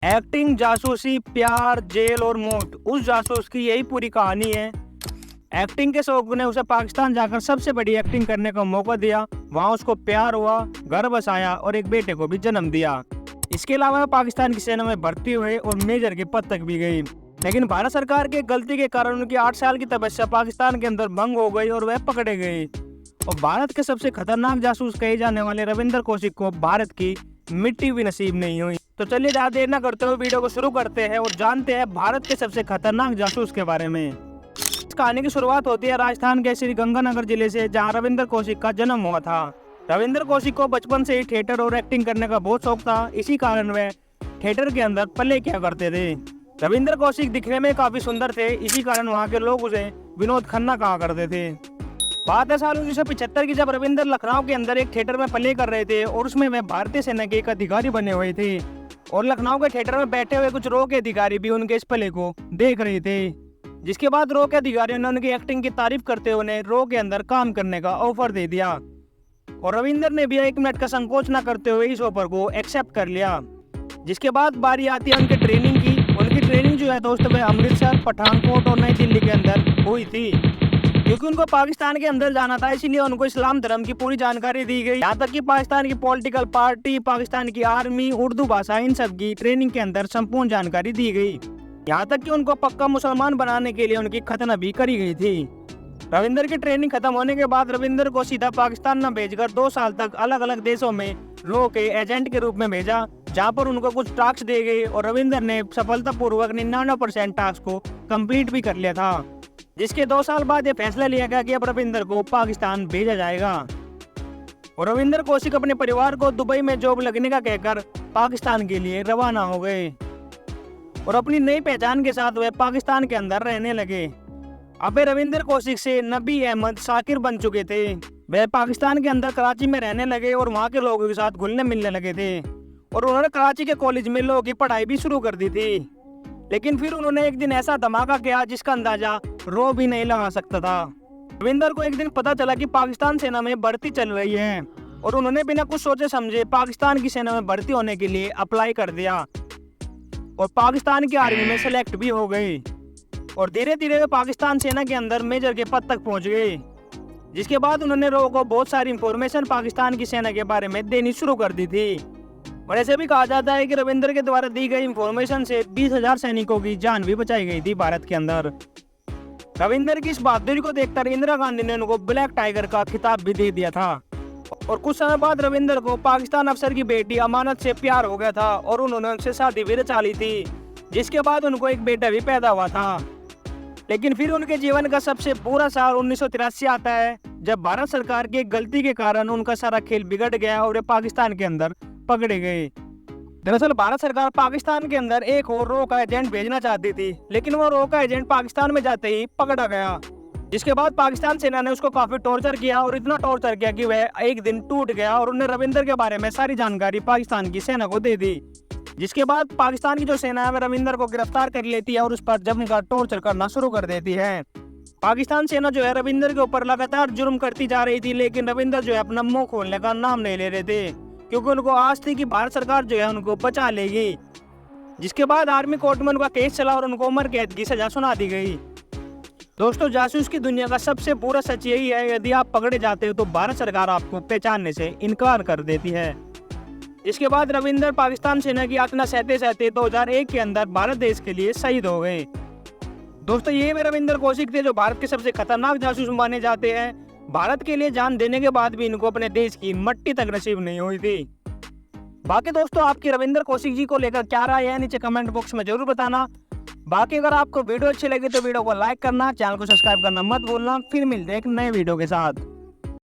Acting, जासूसी, प्यार, jail और मौत, उस जासूस की यही पूरी कहानी है। एक्टिंग के शौक ने उसे पाकिस्तान जाकर सबसे बड़ी एक्टिंग करने का मौका दिया। वहां उसको प्यार हुआ, घर बसाया और एक बेटे को भी जन्म दिया। इसके अलावा पाकिस्तान की सेना में भर्ती हुए और मेजर के पद तक भी गई। लेकिन भारत सरकार की गलती के कारण उनकी 8 साल की तपस्या पाकिस्तान के अंदर भंग हो गई और वह पकड़े गए। और भारत के सबसे खतरनाक जासूस कहे जाने वाले रविंदर कौशिक को भारत की मिट्टी भी नसीब नहीं हुई। तो चलिए ज्यादा देर न करते हुए वीडियो को शुरू करते हैं और जानते हैं भारत के सबसे खतरनाक जासूस के बारे में। इस कहानी की शुरुआत होती है राजस्थान के श्री गंगानगर जिले से, जहां रविंदर कौशिक का जन्म हुआ था। रविंदर कौशिक को बचपन से ही थिएटर और एक्टिंग करने का बहुत शौक था। इसी कारण वह थिएटर के अंदर पल्ले किया करते थे। रविंदर कौशिक दिखने में काफी सुंदर थे, इसी कारण वहाँ के लोग उसे विनोद खन्ना कहा करते थे। बात है साल 1975 की, जब रविंदर लखनऊ के अंदर एक थिएटर में प्ले कर रहे थे और उसमें वे भारतीय सेना के एक अधिकारी बने हुए थे। और लखनऊ के थिएटर में बैठे हुए कुछ रो के अधिकारी भी उनके इस प्ले को देख रहे थे। जिसके बाद रो के अधिकारियों ने उनकी एक्टिंग की तारीफ करते हुए उन्हें रो के अंदर काम करने का ऑफर दे दिया। और रविंदर ने भी 1 मिनट का संकोच न करते हुए इस ऑफर को एक्सेप्ट कर लिया। जिसके बाद बारी आती है उनकी ट्रेनिंग की। उनकी ट्रेनिंग जो है दोस्तों, वह अमृतसर, पठानकोट और नई दिल्ली के अंदर हुई थी। क्योंकि उनको पाकिस्तान के अंदर जाना था, इसीलिए उनको इस्लाम धर्म की पूरी जानकारी दी गई। यहाँ तक कि पाकिस्तान की पॉलिटिकल पार्टी, पाकिस्तान की आर्मी, उर्दू भाषा, इन सब की ट्रेनिंग के अंदर संपूर्ण जानकारी दी गई। यहाँ तक कि उनको पक्का मुसलमान बनाने के लिए उनकी खतना भी करी गई थी। रविंदर की ट्रेनिंग खत्म होने के बाद रविंदर को सीधा पाकिस्तान न भेजकर 2 साल तक अलग अलग देशों में रो के एजेंट के रूप में भेजा, जहाँ पर उनको कुछ टास्क दिए गए और रविंदर ने सफलतापूर्वक 99% टास्क को कंप्लीट भी कर लिया था। जिसके 2 साल बाद ये फैसला लिया गया कि अब रविंदर को पाकिस्तान भेजा जाएगा। और रविंदर कौशिक अपने परिवार को दुबई में जॉब लगने का कहकर पाकिस्तान के लिए रवाना हो गए। और अपनी नई पहचान के साथ वे पाकिस्तान के अंदर रहने लगे। अब रविंदर कौशिक से नबी अहमद शाकिर बन चुके थे। वे पाकिस्तान के अंदर कराची में रहने लगे और वहाँ के लोगों के साथ घुलने मिलने लगे थे। और उन्होंने कराची के कॉलेज में लोगों की पढ़ाई भी शुरू कर दी थी। लेकिन फिर उन्होंने एक दिन ऐसा धमाका किया जिसका अंदाजा रो भी नहीं लगा सकता था। रविंदर को एक दिन पता चला कि पाकिस्तान सेना में भर्ती चल रही है और उन्होंने बिना कुछ सोचे समझे पाकिस्तान की सेना में भर्ती होने के लिए अप्लाई कर दिया और पाकिस्तान की आर्मी में सेलेक्ट भी हो गए। और धीरे धीरे वे पाकिस्तान सेना के अंदर मेजर के पद तक पहुंच गए। जिसके बाद उन्होंने रो को बहुत सारी इंफॉर्मेशन पाकिस्तान की सेना के बारे में देनी शुरू कर दी थी। और ऐसे भी कहा जाता है कि रविंदर के द्वारा दी गई इंफॉर्मेशन से 20,000 सैनिकों की जान भी बचाई गई थी भारत के अंदर। रविंदर की इस बहादुरी को देखकर इंदिरा गांधी ने उनको ब्लैक टाइगर का खिताब भी दे दिया था। और कुछ समय बाद रविंदर को पाकिस्तान अफसर की बेटी अमानत से प्यार हो गया था और उन्होंने उनसे शादी भी रचा ली थी। जिसके बाद उनको एक बेटा भी पैदा हुआ था। लेकिन फिर उनके जीवन का सबसे बुरा साल 1983 आता है, जब भारत सरकार की गलती के कारण उनका सारा खेल बिगड़ गया और वे पाकिस्तान के अंदर पकड़े गए। दरअसल भारत सरकार पाकिस्तान के अंदर एक और रो का एजेंट भेजना चाहती थी, लेकिन वो रो का एजेंट पाकिस्तान में जाते ही पकड़ा गया। जिसके बाद पाकिस्तान सेना ने उसको काफी टॉर्चर किया और इतना टॉर्चर किया कि वह एक दिन टूट गया और उन्हें रविंदर के बारे में सारी जानकारी पाकिस्तान की सेना को दे दी। जिसके बाद पाकिस्तान की जो सेना है वह रविंदर को गिरफ्तार कर लेती है और उस पर जमकर टॉर्चर करना शुरू कर देती है। पाकिस्तान सेना जो है रविंदर के ऊपर लगातार जुर्म करती जा रही थी, लेकिन रविंदर जो है अपना मुंह खोलने का नाम नहीं ले रहे थे, क्योंकि उनको आस थी कि भारत सरकार जो है उनको बचा लेगी। जिसके बाद आर्मी कोर्ट में उनका केस चला और उनको उम्र कैद की सजा सुना दी गई। दोस्तों, जासूस की दुनिया का सबसे बुरा सच यही है, यदि आप पकड़े जाते हो तो भारत सरकार आपको पहचानने से इनकार कर देती है। इसके बाद रविंदर पाकिस्तान सेना की आत्मा सहते सहते 2001 के अंदर भारत देश के लिए शहीद हो गए। दोस्तों, ये वे रविंदर कौशिक थे जो भारत के सबसे खतरनाक जासूस माने जाते हैं। भारत के लिए जान देने के बाद भी इनको अपने देश की मट्टी तक नसीब नहीं हुई थी। बाकी दोस्तों, आपकी रविंदर कौशिक जी को लेकर क्या राय है, नीचे कमेंट बॉक्स में जरूर बताना। बाकी अगर आपको वीडियो अच्छी लगी तो वीडियो को लाइक करना, चैनल को सब्सक्राइब करना मत भूलना। फिर मिलते हैं एक नए वीडियो के साथ।